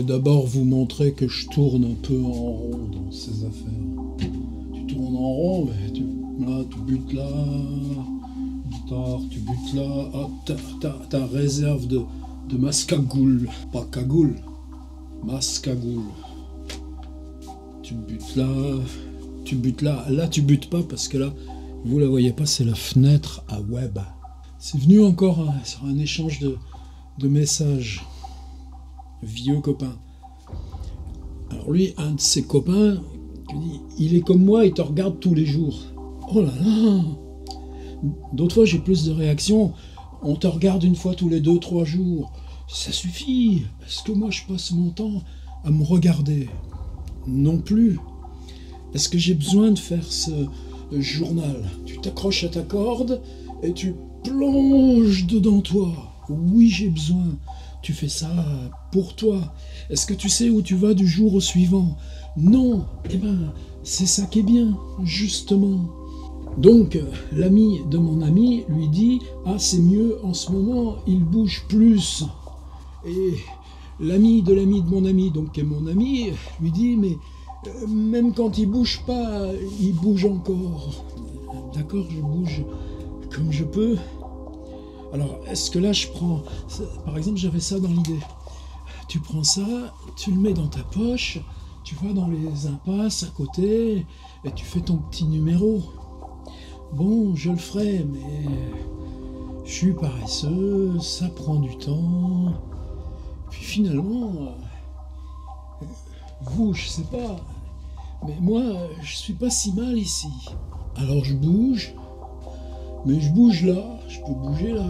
D'abord vous montrer que je tourne un peu en rond dans ces affaires. Tu tournes en rond, mais tu butes là, guitare, tu butes là, ta réserve de mascagoule, pas cagoule, mascagoule. Tu butes là, là tu butes pas parce que là, vous la voyez pas, c'est la fenêtre à web. C'est venu encore sur un échange de messages. Vieux copain. Alors lui, un de ses copains, il est comme moi, il te regarde tous les jours. Oh là là. D'autres fois, j'ai plus de réactions. On te regarde une fois tous les 2-3 jours. Ça suffit. Est-ce que moi, je passe mon temps à me regarder? Non plus. Est-ce que j'ai besoin de faire ce journal? Tu t'accroches à ta corde et tu plonges dedans toi. Oui, j'ai besoin. Tu fais ça pour toi. Est-ce que tu sais où tu vas du jour au suivant? Non. Eh ben, c'est ça qui est bien, justement. Donc, l'ami de mon ami lui dit « Ah, c'est mieux, en ce moment, il bouge plus. » Et l'ami de mon ami, donc qui est mon ami, lui dit « Mais même quand il bouge pas, il bouge encore. » D'accord, je bouge comme je peux. Alors, est-ce que là, je prends... Par exemple, j'avais ça dans l'idée. Tu prends ça, tu le mets dans ta poche, tu vas dans les impasses à côté, et tu fais ton petit numéro. Bon, je le ferai, mais je suis paresseux, ça prend du temps. Puis finalement, vous, je sais pas, mais moi, je suis pas si mal ici. Alors je bouge, mais je bouge là, je peux bouger là,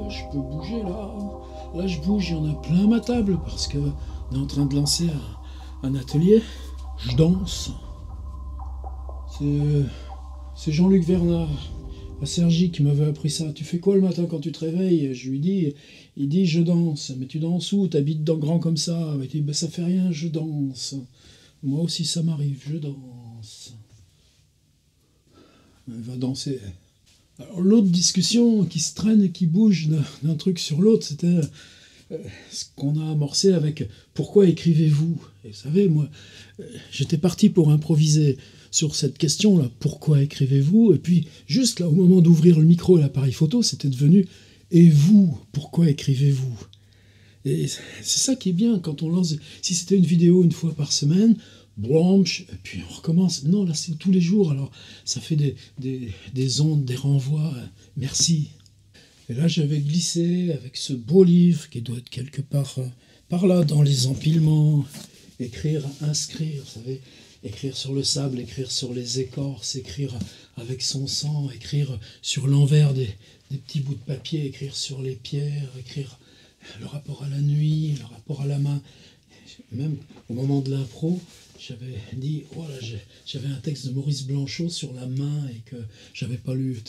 je peux bouger là. Là, je bouge, il y en a plein ma table parce que on est en train de lancer un atelier. Je danse. C'est Jean-Luc Vernat, à Cergy, qui m'avait appris ça. Tu fais quoi le matin quand tu te réveilles? Je lui dis, il dit je danse. Mais tu danses où? T'habites dans Grand comme ça? Il dit, ben, ça fait rien, je danse. Moi aussi ça m'arrive, je danse. Il va danser. Alors l'autre discussion qui se traîne et qui bouge d'un truc sur l'autre, c'était ce qu'on a amorcé avec « Pourquoi écrivez-vous » Et vous savez, moi, j'étais parti pour improviser sur cette question-là, « Pourquoi écrivez-vous » Et puis, juste là, au moment d'ouvrir le micro et l'appareil photo, c'était devenu « Et vous, pourquoi écrivez-vous » Et c'est ça qui est bien quand on lance... Si c'était une vidéo une fois par semaine... Blanche, et puis on recommence. Non, là c'est tous les jours, alors ça fait des ondes, des renvois. Merci. Et là j'avais glissé avec ce beau livre qui doit être quelque part par là dans les empilements. Écrire, inscrire, vous savez, écrire sur le sable, écrire sur les écorces, écrire avec son sang, écrire sur l'envers des petits bouts de papier, écrire sur les pierres, écrire le rapport à la nuit, le rapport à la main. Même au moment de l'impro, j'avais dit, voilà, j'avais un texte de Maurice Blanchot sur la main et que j'avais pas lu.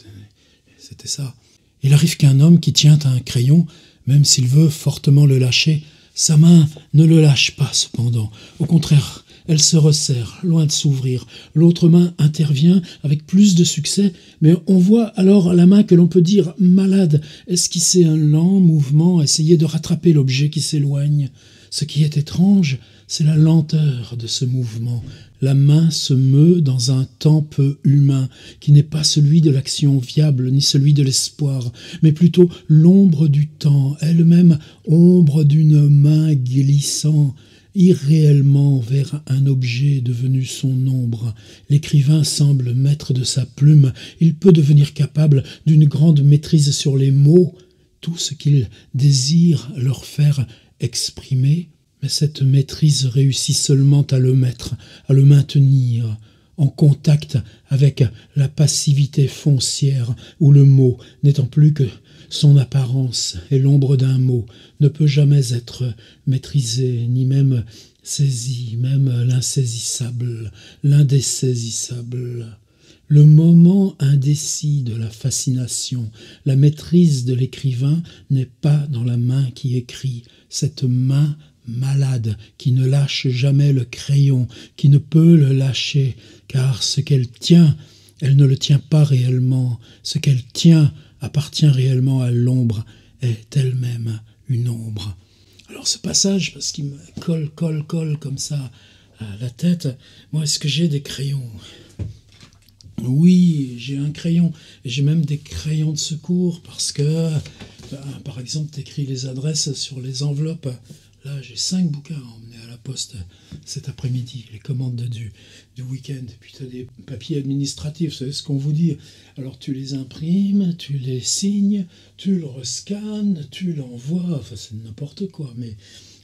C'était ça. Il arrive qu'un homme qui tient un crayon, même s'il veut fortement le lâcher, sa main ne le lâche pas cependant. Au contraire, elle se resserre, loin de s'ouvrir. L'autre main intervient avec plus de succès, mais on voit alors la main que l'on peut dire malade, esquisser un lent mouvement, essayer de rattraper l'objet qui s'éloigne. Ce qui est étrange, c'est la lenteur de ce mouvement. La main se meut dans un temps peu humain, qui n'est pas celui de l'action viable, ni celui de l'espoir, mais plutôt l'ombre du temps, elle-même ombre d'une main glissant irréellement vers un objet devenu son ombre. L'écrivain semble maître de sa plume, il peut devenir capable d'une grande maîtrise sur les mots, tout ce qu'il désire leur faire exprimer, mais cette maîtrise réussit seulement à le mettre, à le maintenir en contact avec la passivité foncière où le mot, n'étant plus que son apparence et l'ombre d'un mot, ne peut jamais être maîtrisé, ni même saisi, même l'insaisissable, l'indésaisissable. Le moment indécis de la fascination, la maîtrise de l'écrivain n'est pas dans la main qui écrit, cette main malade qui ne lâche jamais le crayon, qui ne peut le lâcher, car ce qu'elle tient, elle ne le tient pas réellement, ce qu'elle tient appartient réellement à l'ombre, est elle-même une ombre. Alors ce passage, parce qu'il me colle comme ça à la tête, moi, est-ce que j'ai des crayons? Oui, j'ai un crayon, et j'ai même des crayons de secours, parce que, par exemple, tu écris les adresses sur les enveloppes. Là, j'ai 5 bouquins à emmener à la poste cet après-midi, les commandes du week-end. Puis tu as des papiers administratifs, vous savez ce qu'on vous dit. Alors tu les imprimes, tu les signes, tu le rescannes, tu l'envoies. Enfin, c'est n'importe quoi, mais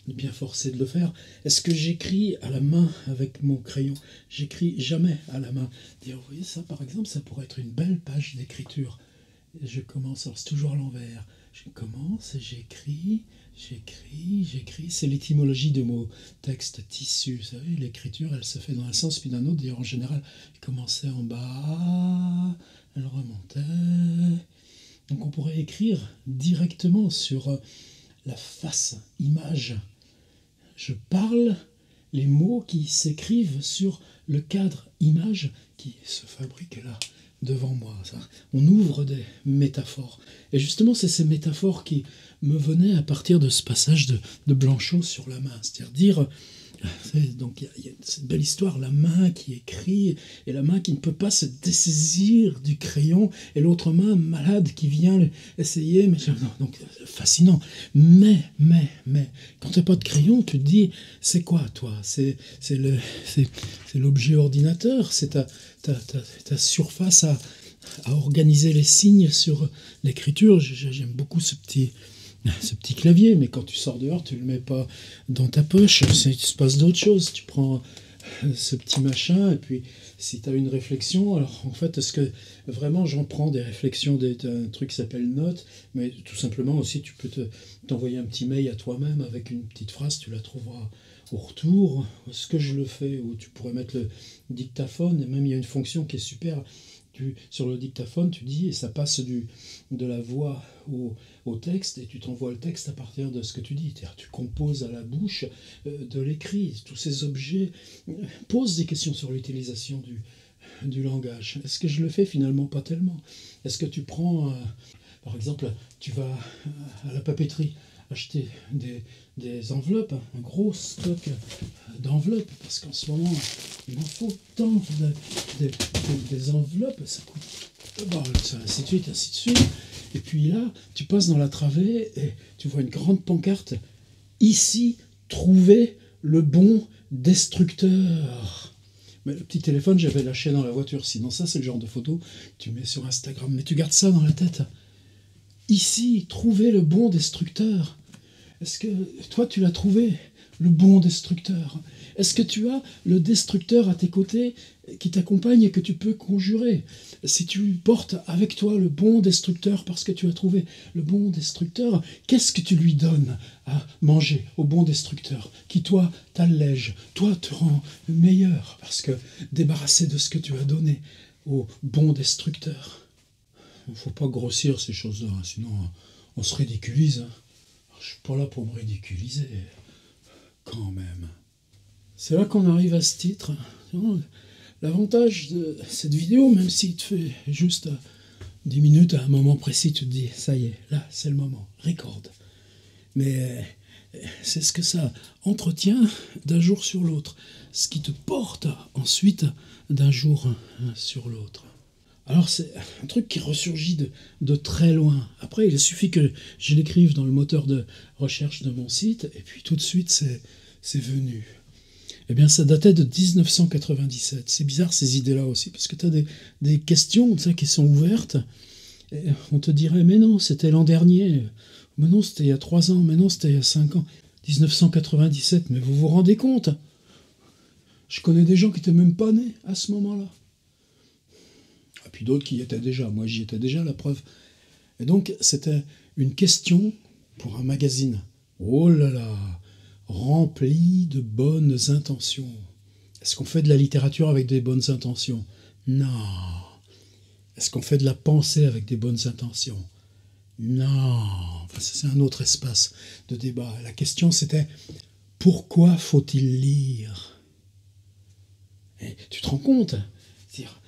on est bien forcé de le faire. Est-ce que j'écris à la main avec mon crayon? J'écris jamais à la main. Dire, vous voyez, ça, par exemple, ça pourrait être une belle page d'écriture. Et je commence, alors c'est toujours à l'envers. Je commence et j'écris. C'est l'étymologie du mot texte, tissu. Vous savez, l'écriture, elle se fait dans un sens puis d'un autre. D'ailleurs, en général, elle commençait en bas, elle remontait. Donc on pourrait écrire directement sur la face, image. Je parle, les mots qui s'écrivent sur le cadre image qui se fabrique là, devant moi. Ça. On ouvre des métaphores. Et justement, c'est ces métaphores qui me venaient à partir de ce passage de Blanchot sur la main. C'est-à-dire dire, donc il y a cette belle histoire, la main qui écrit, et la main qui ne peut pas se dessaisir du crayon, et l'autre main malade qui vient essayer, mais donc fascinant. Mais, quand tu n'as pas de crayon, tu te dis, c'est quoi toi? C'est l'objet ordinateur, c'est ta surface à organiser les signes sur l'écriture. J'aime beaucoup ce petit clavier, mais quand tu sors dehors, tu le mets pas dans ta poche, il se passe d'autres choses. Tu prends ce petit machin, et puis si tu as une réflexion, alors en fait, est-ce que vraiment j'en prends des réflexions, un truc qui s'appelle note, mais tout simplement aussi, tu peux t'envoyer un petit mail à toi-même avec une petite phrase, tu la trouveras au retour. Est-ce que je le fais? Ou tu pourrais mettre le dictaphone, et même il y a une fonction qui est super. Sur le dictaphone, tu dis, et ça passe de la voix au texte, et tu t'envoies le texte à partir de ce que tu dis. C'est-à-dire, tu composes à la bouche de l'écrit. Tous ces objets posent des questions sur l'utilisation du langage. Est-ce que je le fais? Finalement, pas tellement. Est-ce que tu prends, par exemple, tu vas à la papeterie acheter des enveloppes, un gros stock d'enveloppes, parce qu'en ce moment, il en faut tant des enveloppes, ça coûte, bon, ainsi de suite, ainsi de suite. Et puis là, tu passes dans la travée et tu vois une grande pancarte. Ici, trouvez le bon destructeur. Mais le petit téléphone, j'avais lâché dans la voiture. Sinon, ça, c'est le genre de photo que tu mets sur Instagram. Mais tu gardes ça dans la tête. Ici, trouvez le bon destructeur. Est-ce que toi, tu l'as trouvé, le bon destructeur? Est-ce que tu as le destructeur à tes côtés qui t'accompagne et que tu peux conjurer? Si tu portes avec toi le bon destructeur parce que tu as trouvé le bon destructeur, qu'est-ce que tu lui donnes à manger au bon destructeur qui, toi, t'allège, toi, te rend meilleur parce que débarrassé de ce que tu as donné au bon destructeur? Il ne faut pas grossir ces choses-là, hein, sinon on se ridiculise. Hein. Je ne suis pas là pour me ridiculiser, quand même. C'est là qu'on arrive à ce titre. L'avantage de cette vidéo, même s'il te fait juste 10 minutes à un moment précis, tu te dis, ça y est, là, c'est le moment, record. Mais c'est ce que ça entretient d'un jour sur l'autre, ce qui te porte ensuite d'un jour sur l'autre. Alors c'est un truc qui ressurgit de très loin. Après, il suffit que je l'écrive dans le moteur de recherche de mon site, et puis tout de suite, c'est venu. Eh bien, ça datait de 1997. C'est bizarre, ces idées-là aussi, parce que tu as des questions qui sont ouvertes, et on te dirait, mais non, c'était l'an dernier, mais non, c'était il y a 3 ans, mais non, c'était il y a 5 ans. 1997, mais vous vous rendez compte? Je connais des gens qui n'étaient même pas nés à ce moment-là. Et puis d'autres qui y étaient déjà. Moi, j'y étais déjà, la preuve. Et donc, c'était une question pour un magazine. Oh là là, rempli de bonnes intentions. Est-ce qu'on fait de la littérature avec des bonnes intentions? Non. Est-ce qu'on fait de la pensée avec des bonnes intentions? Non. Enfin, c'est un autre espace de débat. La question, c'était pourquoi faut-il lire? Et tu te rends compte? C'est-à-dire,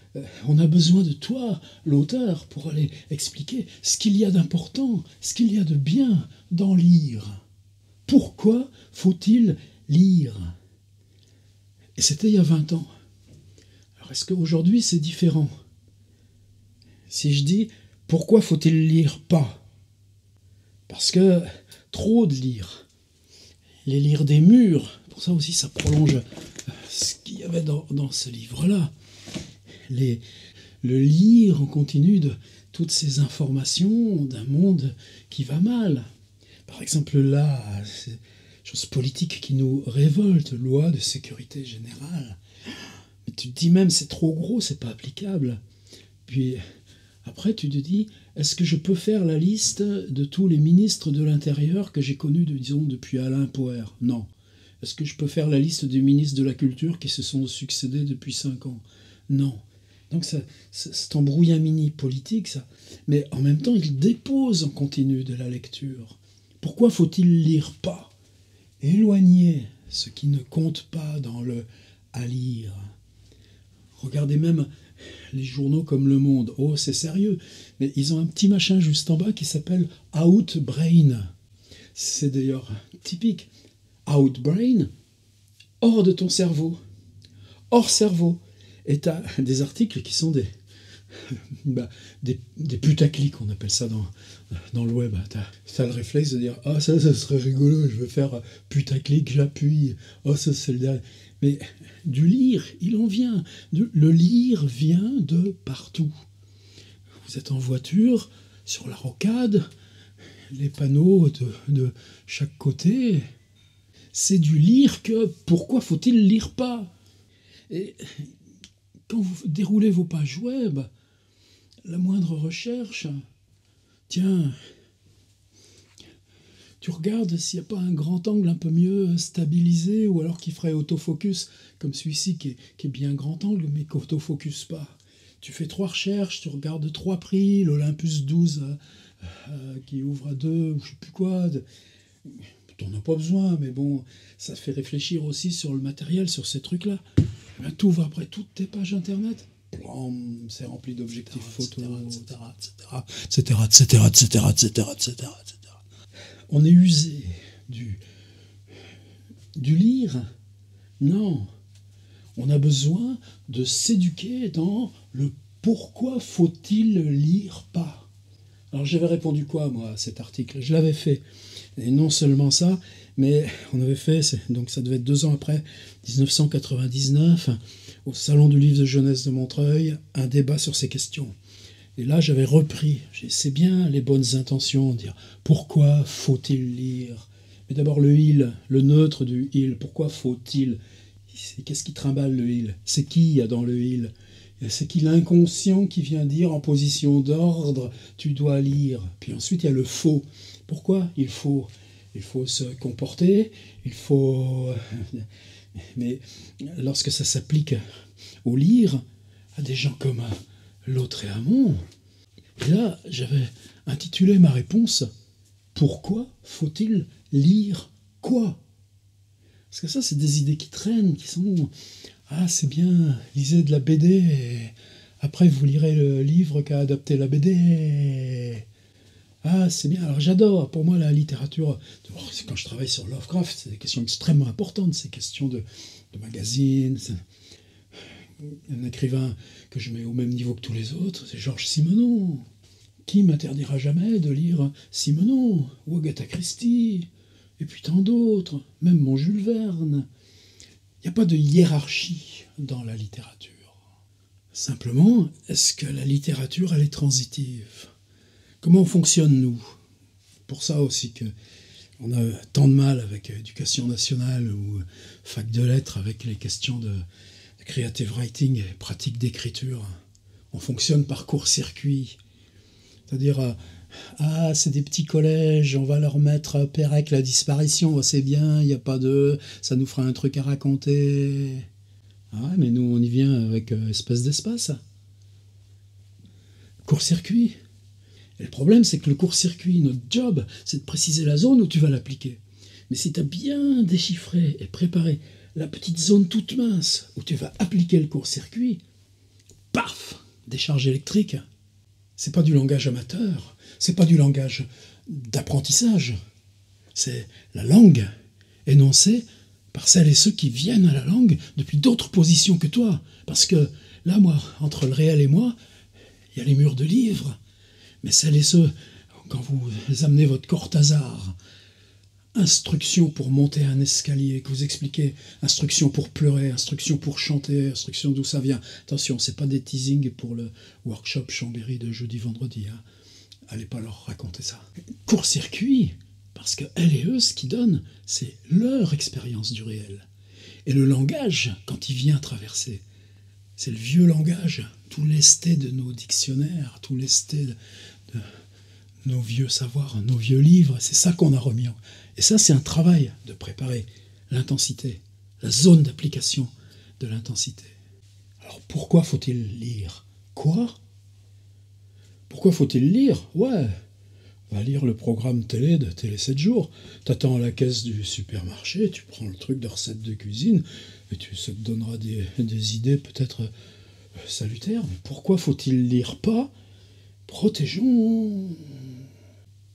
on a besoin de toi, l'auteur, pour aller expliquer ce qu'il y a d'important, ce qu'il y a de bien dans lire. Pourquoi faut-il lire? Et c'était il y a 20 ans. Alors est-ce qu'aujourd'hui c'est différent? Si je dis pourquoi faut-il lire pas? Parce que trop de lire. Les lire des murs, pour ça aussi ça prolonge ce qu'il y avait dans ce livre-là. Le lire en continu de toutes ces informations d'un monde qui va mal. Par exemple là, ces choses politiques qui nous révoltent, loi de sécurité générale. Mais tu te dis même c'est trop gros, c'est pas applicable. Puis après tu te dis, est-ce que je peux faire la liste de tous les ministres de l'Intérieur que j'ai connus, disons, depuis Alain Poher? Non. Est-ce que je peux faire la liste des ministres de la Culture qui se sont succédés depuis 5 ans? Non. Donc c'est embrouillamini politique, ça. Mais en même temps, il dépose en continu de la lecture. Pourquoi faut-il lire pas? Éloigner ce qui ne compte pas dans le « à lire ». Regardez même les journaux comme Le Monde. Oh, c'est sérieux. Mais ils ont un petit machin juste en bas qui s'appelle « Outbrain ». C'est d'ailleurs typique. Outbrain, hors de ton cerveau. Hors cerveau. Et tu as des articles qui sont des putaclics, on appelle ça dans le web. Tu as le réflexe de dire « Ah, ça serait rigolo, je veux faire putaclic, j'appuie. Oh, ça, c'est le dernier. » Mais du lire, il en vient. Le lire vient de partout. Vous êtes en voiture, sur la rocade, les panneaux de chaque côté. C'est du lire que pourquoi faut-il lire pas? Et quand vous déroulez vos pages web, la moindre recherche, tiens, tu regardes s'il n'y a pas un grand angle un peu mieux stabilisé, ou alors qui ferait autofocus, comme celui-ci qui est bien grand angle, mais qui autofocus pas. Tu fais 3 recherches, tu regardes 3 prix, l'Olympus 12 qui ouvre à 2, ou je sais plus quoi. T'en as pas besoin, mais bon, ça fait réfléchir aussi sur le matériel, sur ces trucs-là. Tu ouvres après toutes tes pages internet, c'est rempli d'objectifs photos, etc., etc. On est usé du lire. Non. On a besoin de s'éduquer dans le pourquoi faut-il lire pas. Alors j'avais répondu quoi, moi, à cet article? Je l'avais fait. Et non seulement ça, mais on avait fait, donc ça devait être 2 ans après, 1999, au Salon du Livre de Jeunesse de Montreuil, un débat sur ces questions. Et là, j'avais repris, c'est bien les bonnes intentions, dire pourquoi faut-il lire? Mais d'abord le il, le neutre du il, pourquoi faut-il? Qu'est-ce qui trimballe le il? C'est qui il y a dans le il? C'est qui l'inconscient qui vient dire en position d'ordre, tu dois lire. Puis ensuite, il y a le faux. Pourquoi il faut se comporter, il faut... Mais lorsque ça s'applique au lire, à des gens comme Lautréamont, et là, j'avais intitulé ma réponse « Pourquoi faut-il lire quoi ?» Parce que ça, c'est des idées qui traînent, qui sont... Ah, c'est bien, lisez de la BD, et après vous lirez le livre qui a adapté la BD. Ah, c'est bien. Alors j'adore, pour moi, la littérature, c'est quand je travaille sur Lovecraft, c'est des questions extrêmement importantes, ces questions de magazines. Un écrivain que je mets au même niveau que tous les autres, c'est Georges Simenon. Qui m'interdira jamais de lire Simenon, ou Agatha Christie, et puis tant d'autres, même mon Jules Verne. Il n'y a pas de hiérarchie dans la littérature. Simplement, est-ce que la littérature, elle est transitive? Comment on fonctionne, nous? Pour ça aussi qu'on a tant de mal avec éducation nationale ou fac de lettres, avec les questions de creative writing et pratique d'écriture. On fonctionne par court-circuit. C'est-à-dire, c'est des petits collèges, on va leur mettre Pérec la disparition, c'est bien, il n'y a pas de... ça nous fera un truc à raconter. Ah ouais, mais nous, on y vient avec espèce d'espace. Court-circuit. Et le problème, c'est que le court-circuit, notre job, c'est de préciser la zone où tu vas l'appliquer. Mais si tu as bien déchiffré et préparé la petite zone toute mince où tu vas appliquer le court-circuit, paf, décharge électrique. C'est pas du langage amateur, c'est pas du langage d'apprentissage. C'est la langue énoncée par celles et ceux qui viennent à la langue depuis d'autres positions que toi. Parce que là, moi, entre le réel et moi, il y a les murs de livres. Mais celles et ceux, quand vous amenez votre Cortázar, instruction pour monter un escalier, que vous expliquez, instruction pour pleurer, instruction pour chanter, instruction d'où ça vient. Attention, c'est pas des teasings pour le workshop Chambéry de jeudi-vendredi. Hein. Allez pas leur raconter ça. Court-circuit, parce qu'elles et eux, ce qu'ils donnent, c'est leur expérience du réel. Et le langage, quand il vient traverser, c'est le vieux langage, tout lesté de nos dictionnaires, tout lesté de nos vieux savoirs, nos vieux livres, c'est ça qu'on a remis. Et ça, c'est un travail de préparer l'intensité, la zone d'application de l'intensité. Alors pourquoi faut-il lire? Quoi? Pourquoi faut-il lire? Ouais, va lire le programme télé de Télé 7 jours. T'attends à la caisse du supermarché, tu prends le truc de recette de cuisine, et ça te donnera des idées peut-être salutaires. Mais pourquoi faut-il lire pas? Protégeons.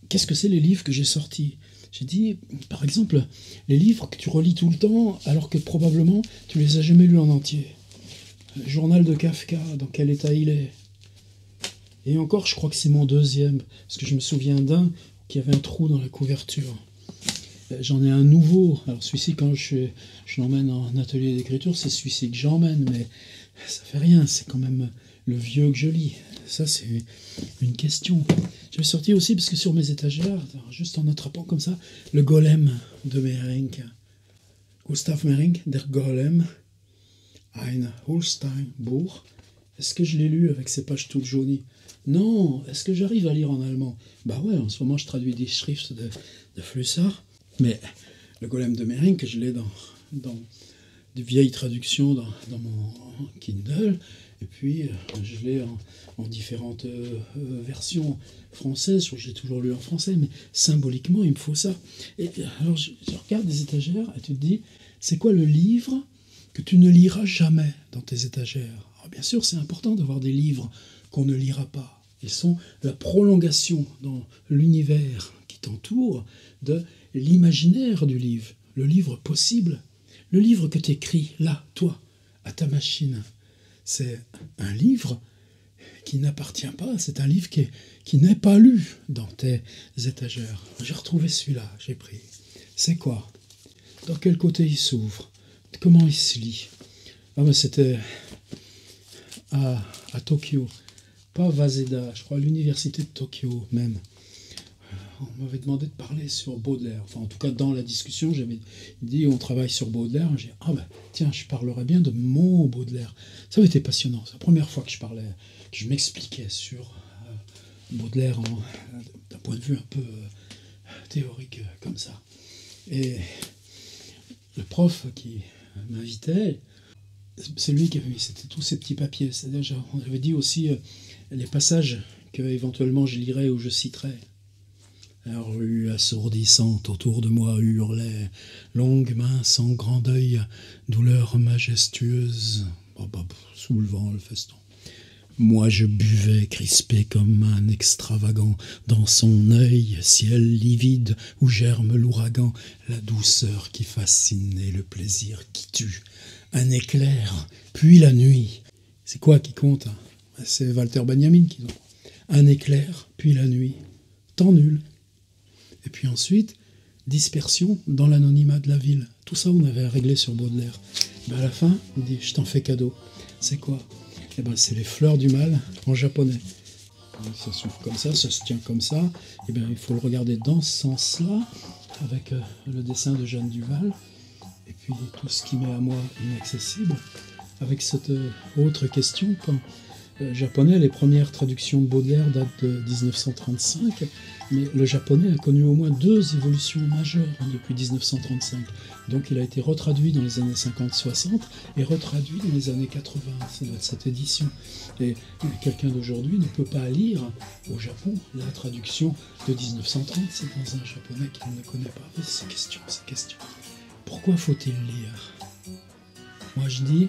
Qu'est-ce que c'est les livres que j'ai sortis? J'ai dit, par exemple, les livres que tu relis tout le temps, alors que probablement tu les as jamais lus en entier. Le journal de Kafka, dans quel état il est? Et encore, je crois que c'est mon deuxième, parce que je me souviens d'un qui avait un trou dans la couverture. J'en ai un nouveau. Alors celui-ci, quand je l'emmène en atelier d'écriture, c'est celui-ci que j'emmène, mais ça fait rien, c'est quand même le vieux que je lis. Ça, c'est une question. Je l'ai sorti aussi parce que sur mes étagères, juste en attrapant comme ça, le Golem de Meerink. Gustav Meerink, Der Golem, ein Holsteinbuch. Est-ce que je l'ai lu avec ces pages toutes jaunies? Non. Est-ce que j'arrive à lire en allemand? Bah ouais, en ce moment je traduis des Schrifts de Flusser. Mais le Golem de Meerink, je l'ai dans des vieilles traductions dans mon Kindle. Et puis je l'ai en différentes versions françaises. Je l'ai toujours lu en français, mais symboliquement, il me faut ça. Et alors je regarde des étagères et tu te dis, c'est quoi le livre que tu ne liras jamais dans tes étagères? Alors bien sûr, c'est important d'avoir des livres qu'on ne lira pas. Ils sont la prolongation dans l'univers qui t'entoure de l'imaginaire du livre, le livre possible, le livre que tu écris là, toi, à ta machine. C'est un livre qui n'appartient pas, c'est un livre qui n'est pas lu dans tes étagères. J'ai retrouvé celui-là, j'ai pris. C'est quoi? Dans quel côté il s'ouvre? Comment il se lit? Ah ben c'était à Tokyo, pas Waseda, je crois à l'université de Tokyo même. On m'avait demandé de parler sur Baudelaire. Enfin, en tout cas, dans la discussion, j'avais dit on travaille sur Baudelaire. J'ai dit, ah ben, tiens, je parlerai bien de mon Baudelaire. Ça avait été passionnant. C'est la première fois que je parlais, que je m'expliquais sur Baudelaire d'un point de vue un peu théorique comme ça. Et le prof qui m'invitait, c'est lui qui avait mis, c'était tous ces petits papiers. C'est-à-dire, on avait dit aussi les passages que éventuellement je lirais ou je citerais. La rue assourdissante autour de moi hurlait, longue main sans grand œil, douleur majestueuse, soulevant le feston. Moi je buvais, crispé comme un extravagant, dans son œil, ciel livide où germe l'ouragan, la douceur qui fascine et le plaisir qui tue. Un éclair, puis la nuit. C'est quoi qui compte? C'est Walter Benjamin qui dit. Un éclair, puis la nuit. Temps nul. Et puis ensuite, dispersion dans l'anonymat de la ville. Tout ça, on avait réglé sur Baudelaire. Ben à la fin, il dit, je t'en fais cadeau. C'est quoi? Eh ben, c'est les fleurs du mal en japonais. Ça s'ouvre comme ça se tient comme ça. Eh ben, il faut le regarder dans ce sens-là, avec le dessin de Jeanne Duval, et puis tout ce qui m'est à moi inaccessible, avec cette autre question. Quand japonais, les premières traductions de Baudelaire datent de 1935, mais le japonais a connu au moins 2 évolutions majeures depuis 1935. Donc il a été retraduit dans les années 50-60 et retraduit dans les années 80. Ça doit être cette édition. Et quelqu'un d'aujourd'hui ne peut pas lire au Japon la traduction de 1930. C'est dans un japonais qu'il ne connaît pas. Et ces questions. Pourquoi faut-il lire? Moi je dis,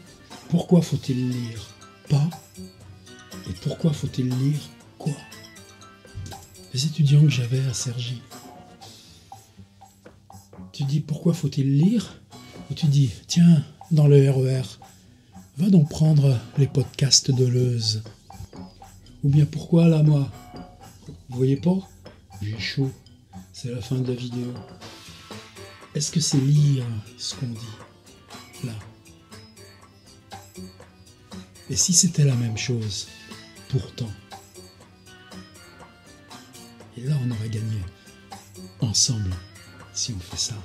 pourquoi faut-il lire pas? Et pourquoi faut-il lire quoi? Les étudiants que j'avais à Cergy, tu dis pourquoi faut-il lire, ou tu dis tiens, dans le RER, va donc prendre les podcasts de Leuze. Ou bien pourquoi là, moi? Vous voyez pas? J'ai chaud. C'est la fin de la vidéo. Est-ce que c'est lire ce qu'on dit là? Et si c'était la même chose, pourtant? Et là, on aurait gagné ensemble si on fait ça.